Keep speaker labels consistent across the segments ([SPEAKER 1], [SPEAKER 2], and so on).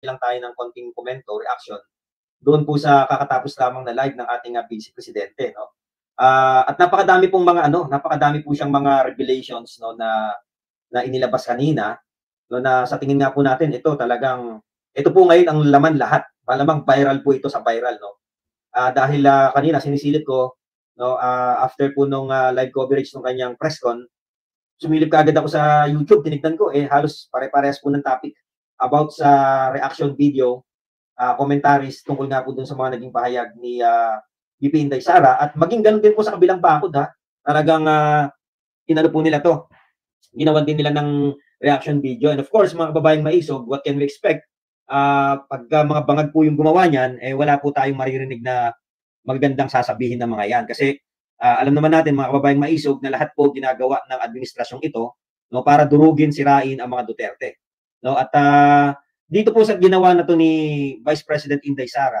[SPEAKER 1] lang tayo ng konting komento, reaction doon po sa kakatapos lamang na live ng ating Vice Presidente, no? At napakadami pong mga napakadami po siyang mga revelations, no, na inilabas kanina, no, na sa tingin nga po natin ito po ngayon ang laman lahat. Malamang viral po ito sa viral, no. Dahil kanina sinisilip ko, no, after po nung live coverage ng kanyang press con, sumilip kaagad ako sa YouTube, tinignan ko, halos pare-parehas po ng topic about sa reaction video, commentaries tungkol nga po dun sa mga naging pahayag ni VP Inday Sara, at maging ganun din po sa kabilang bakod, talagang inano po nila to, ginawan din nila ng reaction video. And of course, mga kababayang maisog, what can we expect? Pag mga bangag po yung gumawa niyan, wala po tayong maririnig na magagandang sasabihin ng mga yan. Kasi alam naman natin, mga kababayang maisog, na lahat po ginagawa ng administrasyong ito, no, para durugin, sirain ang mga Duterte. No? At dito po sa ginawa na to ni Vice President Inday Sara,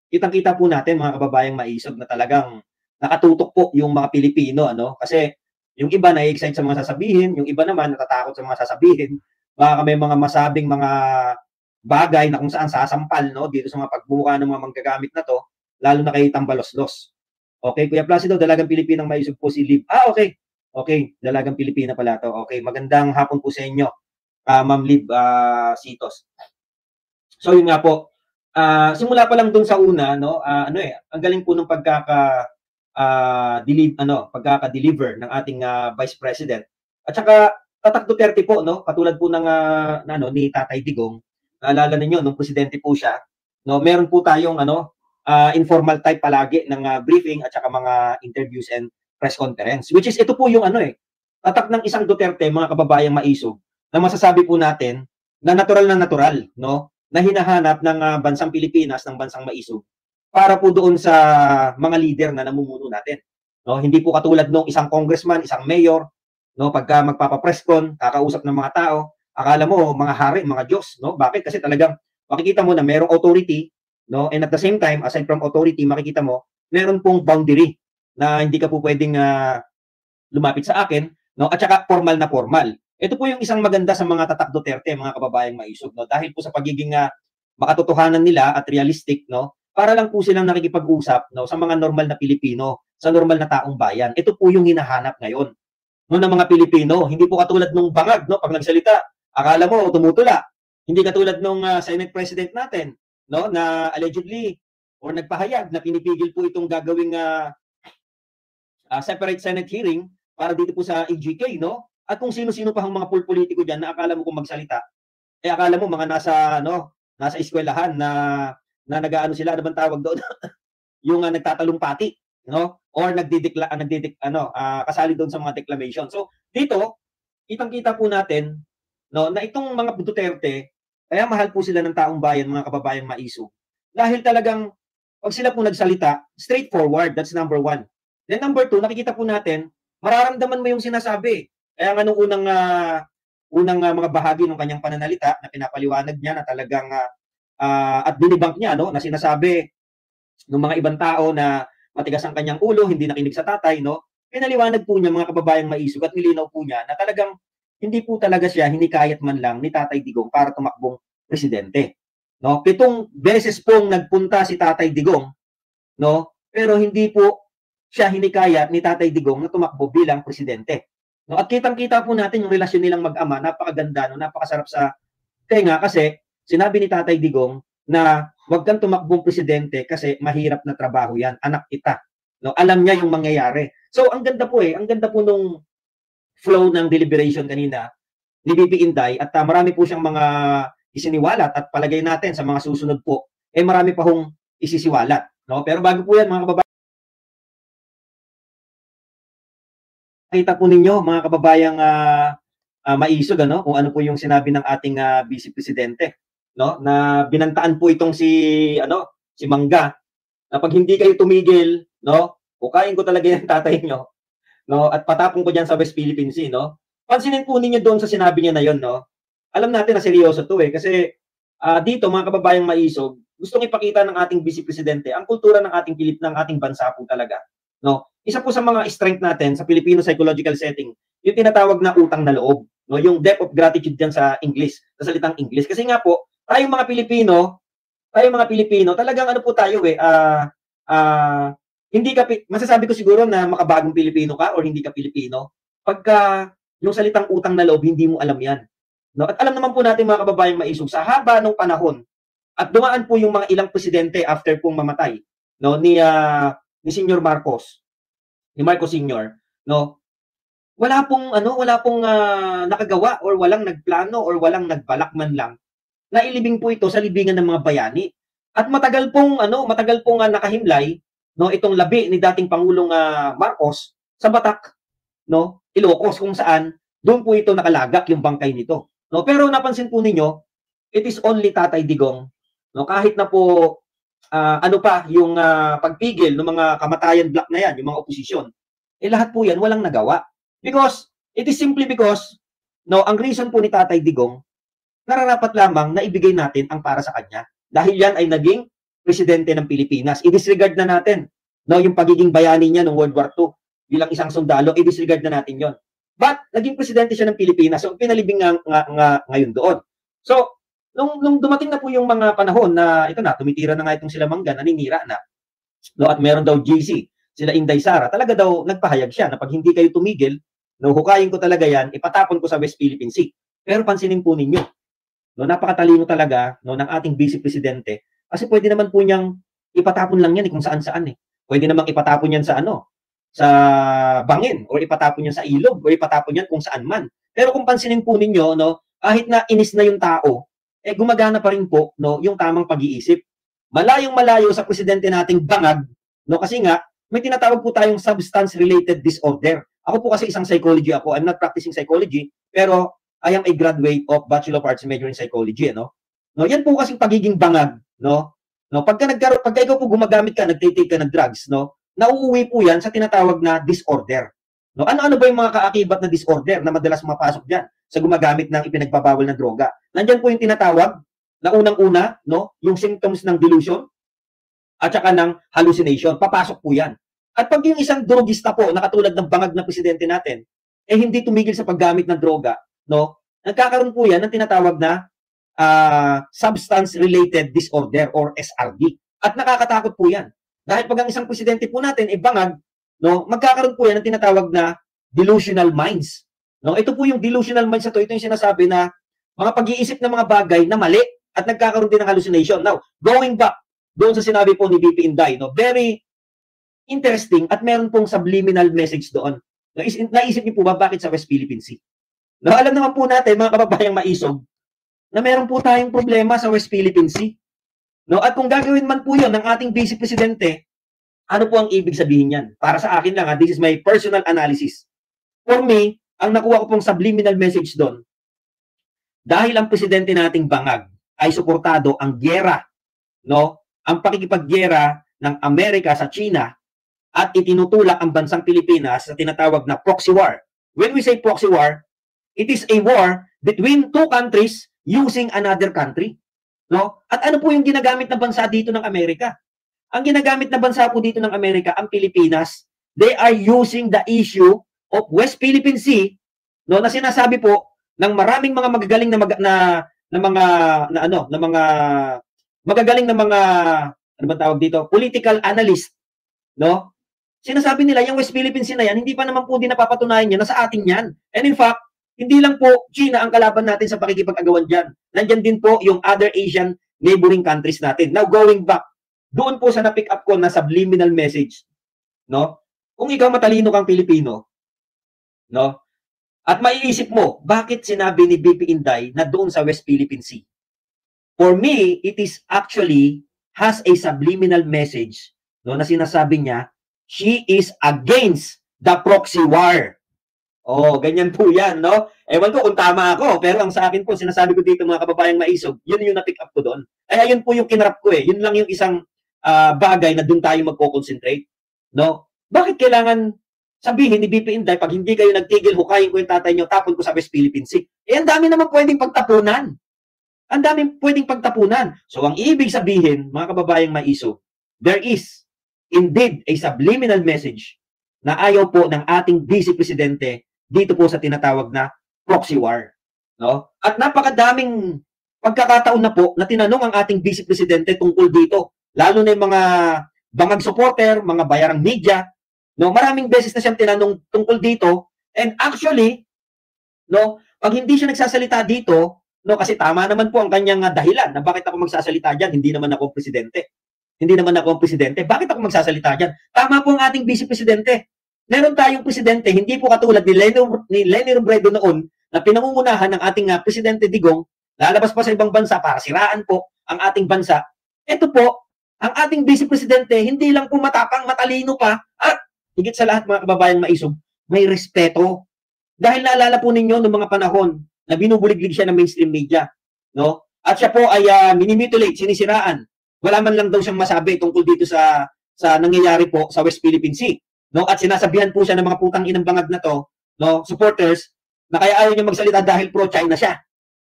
[SPEAKER 1] kitang-kita po natin, mga kababayang maisog, na talagang nakatutok po yung mga Pilipino, kasi yung iba na-excite sa mga sasabihin, yung iba naman natatakot sa mga sasabihin. Baka may mga masabing mga bagay na kung saan sasampal, no, dito sa mga pagbuka ng mga manggagamit na to, lalo na kay Tambalos-los. Okay, Kuya Placido, Dalagang Pilipinang maisog po si Liv. Okay. Okay, Dalagang Pilipina pala to. Okay, magandang hapon po sa inyo, Ma'am Liv Sitos. So yun nga po, simula pa lang dun sa una, no, ang galing po ng pagkaka-deliver ng ating Vice President. At saka Tatak Duterte po, no, katulad po ng ni Tatay Digong. Naalala ninyo nung presidente po siya, no, meron po tayong informal type palagi ng briefing at saka mga interviews and press conference, which is ito po yung tatak ng isang Duterte, mga kababayang maisog, na masasabi po natin na natural, no, na hinahanap ng bansang Pilipinas, ng bansang maisog, para po doon sa mga leader na namumuno natin. No, hindi po katulad nung isang congressman, isang mayor, no, pagka magpapa-press con, kakausap ng mga tao, akala mo mga hari, mga Diyos, no? Bakit? Kasi talagang makikita mo na merong authority, no? And at the same time, aside from authority, makikita mo meron pong boundary na hindi ka po pwedeng lumapit sa akin, no? At saka formal na formal. Ito po yung isang maganda sa mga Tatak Duterte, mga kababayang maisog, no? Dahil po sa pagiging makatotohanan nila at realistic, no? Para lang po silang nakikipag-usap, no, sa mga normal na Pilipino, sa normal na taong bayan. Ito po yung hinahanap ngayon, no, ng mga Pilipino. Hindi po katulad nung bangag, no, pag nagsalita, akala mo tumutula. Hindi katulad nung Senate President natin, no, na allegedly or nagpahayag na pinipigil po itong gagawing separate Senate hearing para dito po sa EGK, no? At kung sino-sino pa ang mga politiko diyan na akala mo kung magsalita, akala mo mga nasa eskwelahan na nag-aano sila, ano bang tawag doon? Yung nagtatalumpati, no? Or kasali doon sa mga declamation. So, dito, kitang-kita po natin, no, na itong mga Duterte, kaya mahal po sila ng taong bayan, mga kababayang maisog. Dahil talagang, pag sila po nagsalita, straightforward, that's number one. Then number two, nakikita po natin, mararamdaman mo yung sinasabi. Kaya nga nung unang mga bahagi ng kanyang pananalita, na pinapaliwanag niya na talagang at dinibunk niya, no, na sinasabi ng mga ibang tao na matigas ang kanyang ulo, hindi nakinig sa tatay, no, pinaliwanag po niya, mga kababayang maisog, at nilinaw po niya na talagang hindi po talaga siya hinikayat man lang ni Tatay Digong para tumakbong presidente. No, 7 beses pong nagpunta si Tatay Digong, no, pero hindi po siya hinikayat ni Tatay Digong na tumakbo bilang presidente. No, at kitang-kita po natin yung relasyon nilang mag-ama, napakaganda, no, napakasarap sa tenga, kasi sinabi ni Tatay Digong na wag kang tumakbong presidente kasi mahirap na trabaho yan, anak kita. No, alam niya yung mangyayari. So ang ganda po nung flow ng deliberation kanina ni VP Inday, at marami po siyang mga isiniwalat, at palagay natin sa mga susunod po marami pa hong isisiwalat, no? Pero bago po yan, mga kababayan, kita po ninyo, mga kababayang maisog, kung ano po yung sinabi ng ating Vice Presidente, no, na binantaan po itong si Mangga, na pag hindi kayo tumigil, no, kukain ko talaga yung tatay nyo, no, at patapong ko diyan sa West Philippine Sea, no. Pansinin po ninyo doon sa sinabi niya na yon, no. Alam natin na seryoso to kasi dito, mga kababayang maisog, gustong ipakita ng ating Vice Presidente ang kultura ng ating bansa po talaga, no. Isa po sa mga strength natin sa Filipino psychological setting, yung tinatawag na utang na loob, no, yung debt of gratitude diyan sa English, sa salitang English. Kasi nga po, tayong mga Pilipino, talagang ano po tayo hindi ka, masasabi ko siguro na makabagong Pilipino ka or hindi ka Pilipino, pagka yung salitang utang na loob, hindi mo alam yan. No? At alam naman po natin mga kababayang maisog, sa haba ng panahon, at dumaan po yung mga ilang presidente after pong mamatay, no, ni Senior Marcos, ni Marcos Senior, no, wala pong nakagawa or walang nagplano or walang nagbalak man lang na ilibing po ito sa libingan ng mga bayani. At matagal pong nakahimlay, no, itong labi ni dating Pangulong Marcos sa Batak, no, Ilocos, kung saan doon po ito nakalagak yung bangkay nito. No, pero napansin po ninyo, it is only Tatay Digong, no, kahit na po yung pagpigil ng mga kamatayan black na yan, yung mga oposisyon, lahat po yan walang nagawa. Because, it is simply because, no, ang reason po ni Tatay Digong, nararapat lamang na ibigay natin ang para sa kanya. Dahil yan ay naging presidente ng Pilipinas. I-disregard na natin, no, yung pagiging bayani niya noong World War II bilang isang sundalo, i-disregard na natin yon. But, naging presidente siya ng Pilipinas, so pinalibing nga ngayon doon. So, nung dumating na po yung mga panahon na ito na, tumitira na nga itong sila Mangga, naninira na, no, at meron daw GC, sila Inday Sara, talaga daw nagpahayag siya na pag hindi kayo tumigil, no, hukayin ko talaga yan, ipatapon ko sa West Philippine Sea. Pero pansinin po ninyo, no, napakatalino talaga, no, ng ating Vice Presidente, kasi pwede naman po niyang ipatapon lang yan kung saan-saan . Pwede namang ipatapon yan sa sa bangin, o ipatapon yan sa ilog, o ipatapon yan kung saan man. Pero kung pansinin po ninyo, no, kahit na inis na yung tao, gumagana pa rin po, no, yung tamang pag-iisip. Malayong-malayo sa presidente nating bangag, no, kasi nga may tinatawag po tayong substance-related disorder. Ako po kasi isang psychology ako. I'm not practicing psychology, pero I am a graduate of Bachelor of Arts major in Psychology, no? No, yan po kasing pagiging bangag, no? No, pagka ikaw po gumagamit ka, nagtitake ka ng drugs, no? Nauuwi po yan sa tinatawag na disorder. No, ano ba yung mga kaakibat na disorder na madalas mapasok diyan sa gumagamit ng ipinagbabawal na droga? Nandiyan po yung tinatawag na unang-una, no, yung symptoms ng delusion at saka ng hallucination. Papasok po yan. At pag yung isang drogista po, na katulad ng bangag na presidente natin, hindi tumigil sa paggamit ng droga, no, nagkakaroon po yan ng tinatawag na substance-related disorder or SRD. At nakakatakot po yan. Dahil pag ang isang presidente po natin bangag, no, magkakaroon po yan ng tinatawag na delusional minds. No, ito po yung delusional minds na to, ito yung sinasabi na mga pag-iisip ng mga bagay na mali at nagkakaroon din ng hallucination. Now, going back doon sa sinabi po ni BP Inday, no, very interesting at meron pong subliminal message doon. Naisip niyo po ba bakit sa West Philippine Sea? No, alam naman po natin, mga kababayang maisog, na meron po tayong problema sa West Philippine Sea. No, at kung gagawin man po yun ng ating Vice Presidente, ano po ang ibig sabihin yan? Para sa akin lang, this is my personal analysis. For me, ang nakuha ko pong subliminal message doon, dahil ang presidente nating bangag ay suportado ang gyera, no, ang pakikipaggera ng Amerika sa China at itinutulak ang bansang Pilipinas sa tinatawag na proxy war. When we say proxy war, it is a war between two countries using another country. No? At ano po yung ginagamit na bansa dito ng Amerika? Ang ginagamit na bansa po dito ng Amerika, ang Pilipinas, they are using the issue of West Philippine Sea, no, na sinasabi po ng maraming mga magagaling ano ba tawag dito, political analyst, no? Sinasabi nila yung West Philippine Sea na yan, hindi pa naman po din napapatunayan yan na sa atin yan. And in fact, hindi lang po China ang kalaban natin sa pakikipag-agawan dyan. Nandyan din po yung other Asian neighboring countries natin. Now, going back, doon po sa na-pick up ko na subliminal message, no? Kung ikaw matalino kang Pilipino, no? At maiisip mo, bakit sinabi ni BP Inday na doon sa West Philippine Sea? For me, it is actually has a subliminal message, no, na sinasabi niya, she is against the proxy war. Oh, ganyan po yan, no? Ewan ko kung tama ako, pero ang sa akin po, sinasabi ko dito mga kababayang maisog, yun yung na-pick up ko doon. Ay, ayun po yung kinarap ko . Yun lang yung isang bagay na doon tayo magko-concentrate, no? Bakit kailangan sabihin ni BP Inday, pag hindi kayo nagtigil, hukayin ko yung tatay nyo, tapon ko sa West Philippine Sea. Ang dami naman pwedeng pagtapunan. Ang daming pwedeng pagtapunan. So, ang ibig sabihin, mga kababayang maisog, there is indeed a subliminal message na ayaw po ng ating Vice Presidente dito po sa tinatawag na proxy war. No? At napakadaming pagkakataon na po na tinanong ang ating Vice Presidente tungkol dito. Lalo na yung mga bangag supporter, mga bayarang media, no, maraming beses na siyang tinanong tungkol dito. And actually, no, pag hindi siya nagsasalita dito, no, kasi tama naman po ang kanyang dahilan na bakit ako magsasalita diyan, hindi naman ako presidente. Hindi naman ako ang presidente. Bakit ako magsasalita diyan? Tama po ang ating Vice Presidente. Meron tayong presidente, hindi po katulad ni Leni Robredo noon na pinangungunahan ng ating Presidente Digong, lalabas pa sa ibang bansa para siraan po ang ating bansa. Ito po, ang ating Vice Presidente, hindi lang po matapang, matalino pa, at higit sa lahat mga kababayan maisog, may respeto. Dahil naalala po ninyo noong mga panahon na binubuliglig siya ng mainstream media, no? At siya po ay minimutilate, sinisiraan. Wala man lang daw siyang masabi tungkol dito sa nangyayari po sa West Philippine Sea, no? At sinasabihan po siya ng mga putang inang bangag na to, no, supporters, na kaya ayaw niya magsalita dahil pro-China siya.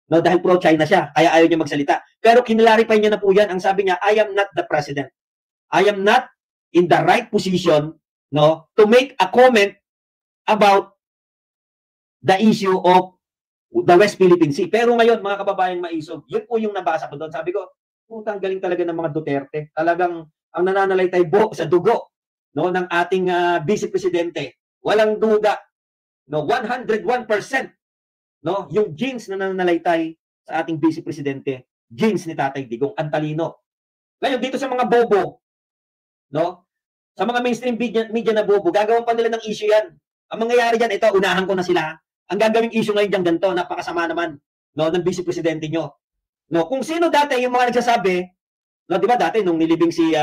[SPEAKER 1] No, dahil pro-China siya, kaya ayaw niya magsalita. Pero kinilarify niya na po yan. Ang sabi niya, I am not the president. I am not in the right position, no, to make a comment about the issue of the West Philippine Sea. Pero ngayon, mga kababayang maisog, yun po yung nabasa ko doon. Sabi ko, putang galing talaga ng mga Duterte. Talagang ang nananalaytay sa dugo, no, ng ating Vice Presidente. Walang duda, no, 101%, no, yung genes na nananalaytay sa ating Vice Presidente, genes ni Tatay Digong, ang talino. Ngayon, dito sa mga bobo, no, sa mga mainstream media na bobo, gagawin pa nila ng issue yan. Ang mangyayari dyan, ito, unahan ko na sila. Ang gagawing issue ngayon dyan ganito, napakasama naman, no, ng Vice Presidente nyo. No, kung sino dati yung mga nagsasabi, no, di ba dati nung nilibing si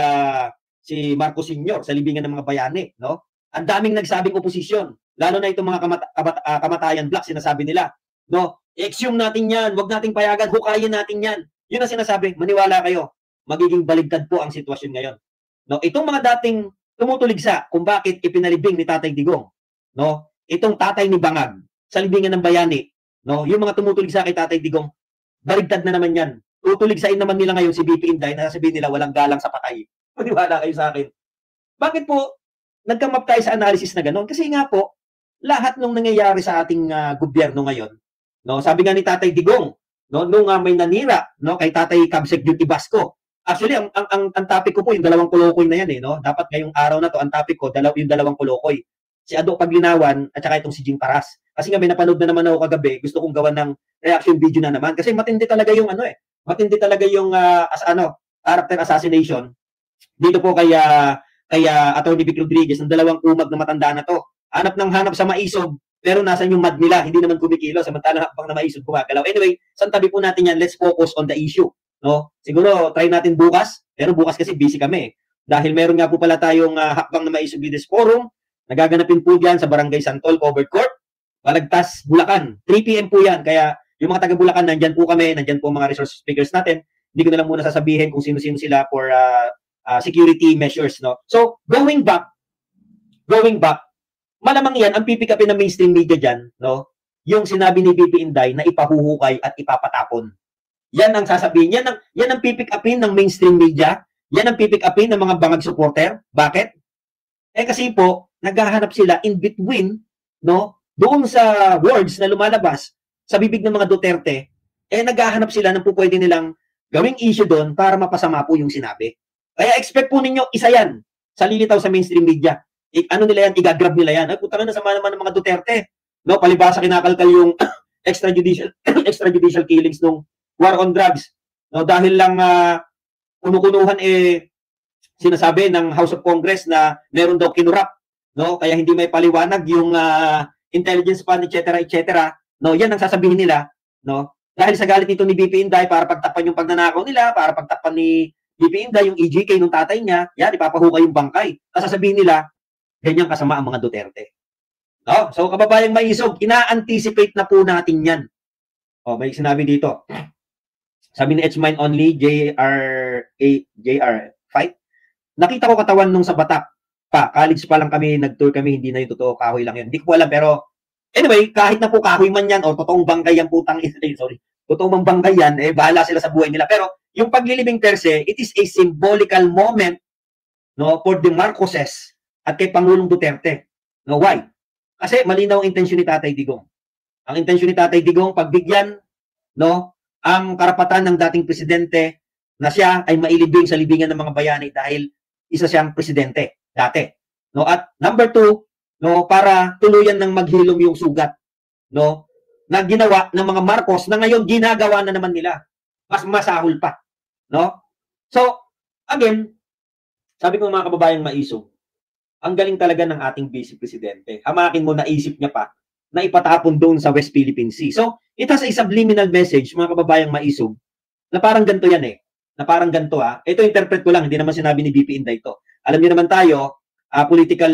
[SPEAKER 1] Marcos Sr. sa libingan ng mga bayani, no? Ang daming nagsabing oposisyon, lalo na itong mga kamatayan black, sinasabi nila, no? I-exhume natin 'yan, wag nating payagan, hukayin natin 'yan. Yun ang sinasabi, maniwala kayo, magiging baligtad po ang sitwasyon ngayon. No, itong mga dating tumutuligsa kung bakit ipinalibing ni Tatay Digong, no? Itong tatay ni Bangag sa libingan ng bayani, no? Yung mga tumutuligsa kay Tatay Digong, baligtad na naman 'yan. Tutuligsain naman nila ngayon si BP Inday na sasabihin nila walang galang sa patay. Maniwala kayo sa akin. Bakit po nagkamap tayo sa analysis na gano'n? Kasi nga po, lahat ng nangyayari sa ating gobyerno ngayon, no, sabi nga ni Tatay Digong, no, nung may nanira, no, kay Tatay Cabsec Duty Basco. Actually, ang topic ko po yung dalawang kolokoy na yan no. Dapat ngayong araw na to, ang topic ko yung dalawang kolokoy. Si Ado Paglinawan at saka itong si Jing Paras. Kasi nga may napanood na naman ako kagabi, gusto kong gawan ng reaction video na naman kasi matindi talaga yung matindi talaga yung character assassination dito po kay Attorney Vic Rodriguez ng dalawang umag na matanda na to. Hanap ng hanap sa maisog, pero nasan yung mad nila? Hindi naman kumikilo, samantalang hakbang na maisog gumagalaw. Anyway, santabi po natin yan. Let's focus on the issue. No? Siguro, try natin bukas, pero bukas kasi busy kami. Dahil meron nga po pala tayong hakbang na maisog leaders forum, nagaganapin po dyan sa Barangay Santol, Covered Court, Balagtas, Bulacan. 3 p.m. po yan, kaya yung mga taga Bulacan, nandyan po kami, nandyan po mga resource speakers natin. Hindi ko na lang muna sasabihin kung sino-sino sila for security measures, no? So, going back, malamang yan, ang pipikapin ng mainstream media dyan, no? Yung sinabi ni BP Inday na ipahuhukay at ipapatapon. Yan ang sasabihin. Yan ang pipikapin ng mainstream media. Yan ang pipikapin ng mga bangag supporter. Bakit? Kasi po, naghahanap sila in between, no? Doon sa words na lumalabas sa bibig ng mga Duterte, naghahanap sila ng pwede nilang gawing issue doon para mapasama po yung sinabi. Kaya expect po ninyo, isa yan sa lilitaw sa mainstream media. Ano nila yan? Igagrab nila yan. Ay, putang na, sama naman ng mga Duterte. No, palibasa kinakalkal yung extrajudicial killings nung war on drugs. No, dahil lang kunukunuhan sinasabi ng House of Congress na meron daw kinurap. No, kaya hindi may paliwanag yung intelligence fund, etc. No, yan ang sasabihin nila, no? Dahil sa galit nito ni BP Inday para pagtakpan yung pagnanakaw nila, para pagtakpan ni BP Inday yung EJK nung tatay niya, yan ipapahukay yung bangkay. Tapos sasabihin nila, ganyan kasama ang mga Duterte. No? So kababayang maisog, ina-anticipate na po natin yan. Oh, may sinabi dito. Sabi ni It's Mine Only, JR fight. Nakita ko katawan nung sa Batak pa. College pa lang kami, nag-tour kami, hindi na yung totoo, kahoy lang yun. Hindi ko alam, pero anyway, kahit na po kahoy man yan, o totoong bangkay yan putang, totoong bangkay yan, bahala sila sa buhay nila. Pero yung paglilibing per se, it is a symbolical moment, no, for the Marcoses at kay Pangulong Duterte. No, why? Kasi malinaw ang intensyon ni Tatay Digong. Ang intensyon ni Tatay Digong, pagbigyan, no, ang karapatan ng dating presidente na siya ay mailibing sa libingan ng mga bayani dahil isa siyang presidente dati. No? At number 2, no, para tuluyan ng maghilom yung sugat, no, na ginawa ng mga Marcos na ngayon ginagawa na naman nila. Mas masahol pa. No? So, again, sabi ko mga kababayang maisog, ang galing talaga ng ating vice presidente. Hamakin mo, naisip niya pa na ipatapon doon sa West Philippine Sea. So, it has a subliminal message, mga kababayang maisog, na parang ganito yan eh. Na parang ganito Ito interpret ko lang, hindi naman sinabi ni BP Inday ito. Alam niyo naman tayo, political,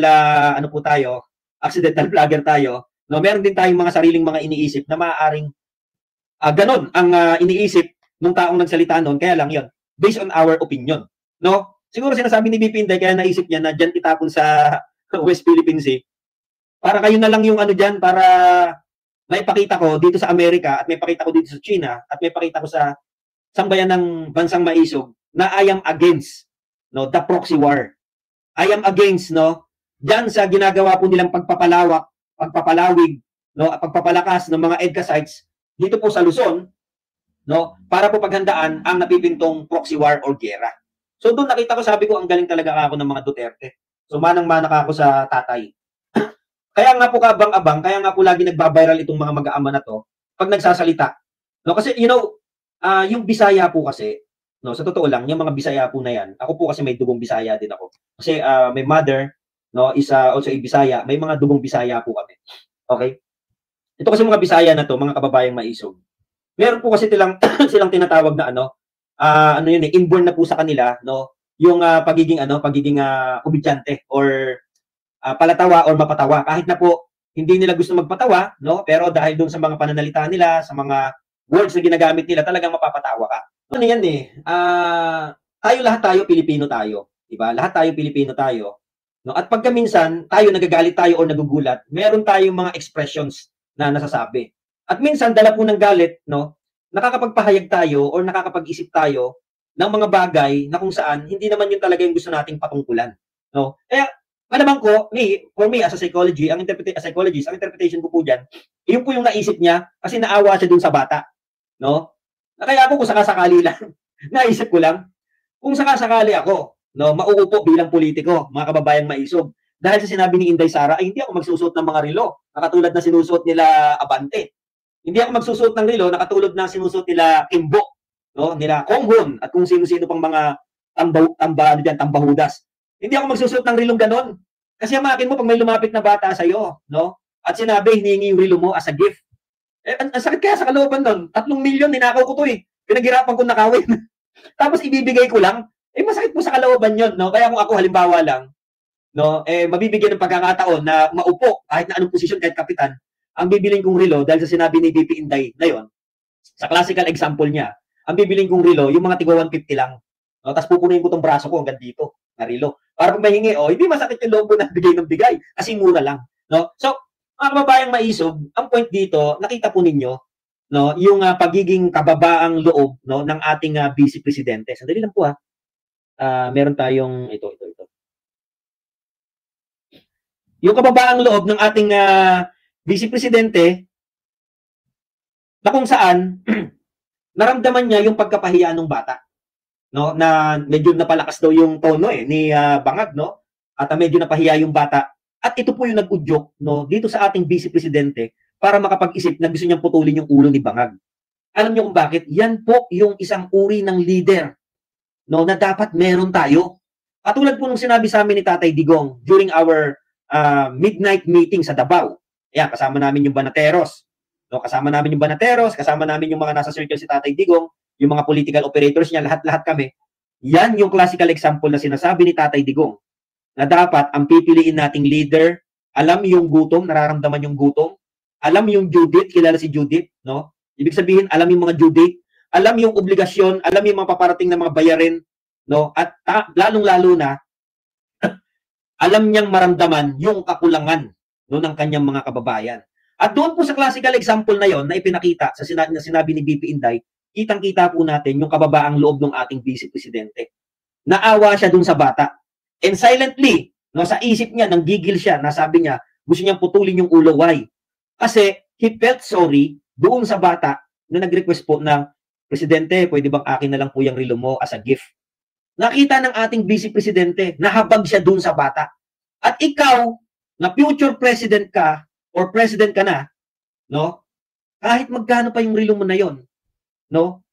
[SPEAKER 1] ano po tayo, accidental vlogger tayo, no, meron din tayong mga sariling mga iniisip na maaaring ganon ang iniisip ng taong nagsalita noon, kaya lang yon based on our opinion. No? Siguro sinasabi ni BP Inday, kaya naisip niya na dyan itapon sa West Philippine Sea. Para kayo na lang yung ano dyan, para may pakita ko dito sa Amerika, at may pakita ko dito sa China, at may pakita ko sa sambayan ng bansang maisog, na I am against, no, the proxy war. I am against, no, dyan sa ginagawa po nilang pagpapalawak, pagpapalawig, no, pagpapalakas ng mga EDCA sites dito po sa Luzon, no, para po paghandaan ang napipintong proxy war or gera. So doon nakita ko, sabi ko, ang galing talaga ako ng mga Duterte. So manang-mana ako sa tatay. Kaya nga po kabang-abang, kaya nga po lagi nagbabiral itong mga mag-aama na to pag nagsasalita. No, kasi you know, yung Bisaya po kasi, no, sa totoo lang, yung mga Bisaya po na yan, ako po kasi may dugong Bisaya din ako. Kasi may mother, no, is also a Bisaya, may mga dugong Bisaya po kami. Okay? Ito kasi mga Bisaya na to, mga kababayang maisog. Meron po kasi silang tinatawag na ano yun inborn na po sa kanila, no, yung pagiging komedyante or palatawa or mapatawa. Kahit na po hindi nila gusto magpatawa, no, pero dahil doon sa mga pananalita nila, sa mga words na ginagamit nila, talagang mapapatawa ka. Ano yan lahat tayo Pilipino tayo, di ba? Lahat tayo Pilipino tayo. No? At pagka minsan tayo nagagalit tayo o nagugulat, meron tayong mga expressions na nasasabi. At minsan dala po ng galit, no, nakakapagpahayag tayo or nakakapag-isip tayo ng mga bagay na kung saan hindi naman yun talaga yung gusto nating patungkulan. No? Kaya, malaman ko, for me as a psychologist, ang interpretation ko po dyan, yun po yung naisip niya kasi naawa siya dun sa bata. No? Kaya ako kung sakasakali lang, naisip ko lang, kung sakasakali ako, no, mauupo bilang politiko, mga kababayang maisog, dahil sa sinabi ni Inday Sara, ay hindi ako magsusuot ng mga relo, nakatulad na sinusuot nila Abante. Hindi ako magsusuot ng relo, nakatulad na sinusuot nila Kimbo, no, nila Konghon, at kung sino-sino pang mga tambahudas. Hindi ako magsusuot ng rilong ganon. Kasi amakin mo pag may lumapit na bata sa'yo, no? At sinabi, hinihingi yung rilo mo as a gift. Ang sakit kaya sa kalooban nun. 3 milyon, ninakaw ko to eh. Pinaghirapan ko nakawin. Tapos ibibigay ko lang. Masakit po sa kalooban yun, no? Kaya kung ako halimbawa lang, no, mabibigyan ng pagkakataon na maupo kahit na anong posisyon, kahit kapitan, ang bibiling kong rilo dahil sa sinabi ni BP Inday na yun, sa classical example niya, ang bibiling kong rilo, yung mga tigo 150 lang. No? Tapos pupunuin ko tong braso ko hanggang dito na rilo. Para pag mahingi, hindi masakit yung loob ko na bigay ng bigay kasi mura lang. No? So, mga kababayang maisog, ang point dito, nakita po ninyo, no, yung pagiging kababaang loob, no, ng ating vice presidente. Sandali lang po meron tayong ito. Yung kababaang loob ng ating vice presidente na kung saan naramdaman niya yung pagkapahiya ng bata. No, na medyo napalakas daw yung tono ni Bangag, no? At medyo napahiya yung bata. At ito po yung nag-udyok, no, dito sa ating vice presidente para makapag-isip na gusto niyang putulin yung ulo ni Bangag. Alam niyo kung bakit? Yan po yung isang uri ng leader, no, na dapat meron tayo. Katulad po nung sinabi sa amin ni Tatay Digong during our midnight meeting sa Davao. Ayan, kasama namin yung Banateros. No, kasama namin yung Banateros, kasama namin yung mga nasa circle si Tatay Digong, yung mga political operators niya, lahat-lahat kami. Yan yung classical example na sinasabi ni Tatay Digong na dapat ang pipiliin nating leader, alam yung gutom, nararamdaman yung gutom, alam yung due date, kilala si Judith, no? Ibig sabihin, alam yung mga due date, alam yung obligasyon, alam yung mga paparating na mga bayarin, no? At lalong-lalo na, alam niyang maramdaman yung kakulangan, no, ng kanyang mga kababayan. At doon po sa classical example na yon na ipinakita sa sinabi ni BP Inday, kitang-kita po natin yung kababaang loob ng ating vice presidente. Naawa siya doon sa bata. And silently, no, sa isip niya, nanggigil siya, nasabi niya, gusto niyang putulin yung ulo. Why? Kasi he felt sorry doon sa bata na nag-request po na Presidente, pwede bang akin na lang po yung relo mo as a gift? Nakita ng ating Vice Presidente, nahabag siya dun sa bata. At ikaw, na future president ka, or president ka na, no? Kahit magkano pa yung relo mo na yon, no?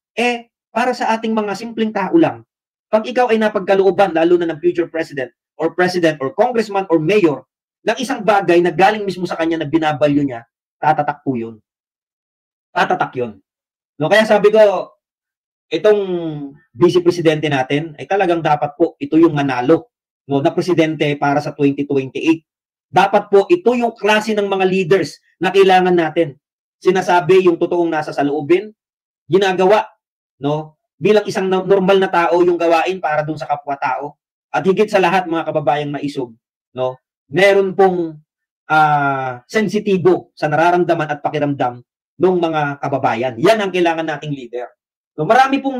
[SPEAKER 1] Para sa ating mga simpleng tao lang, pag ikaw ay napagkalooban, lalo na ng future president or congressman or mayor, ng isang bagay na galing mismo sa kanya na binabalyo niya, tatatak po yun. Tatatak yun. No, kaya sabi ko, itong vice presidente natin ay talagang dapat po ito yung manalo, no, na presidente para sa 2028. Dapat po ito yung klase ng mga leaders na kailangan natin. Sinasabi yung totoong nasa saloobin, ginagawa, no, bilang isang normal na tao yung gawain para dun sa kapwa-tao. At higit sa lahat, mga kababayang maisog, no, meron pong sensitibo sa nararamdaman at pakiramdam ng mga kababayan. Yan ang kailangan nating leader. So, marami pong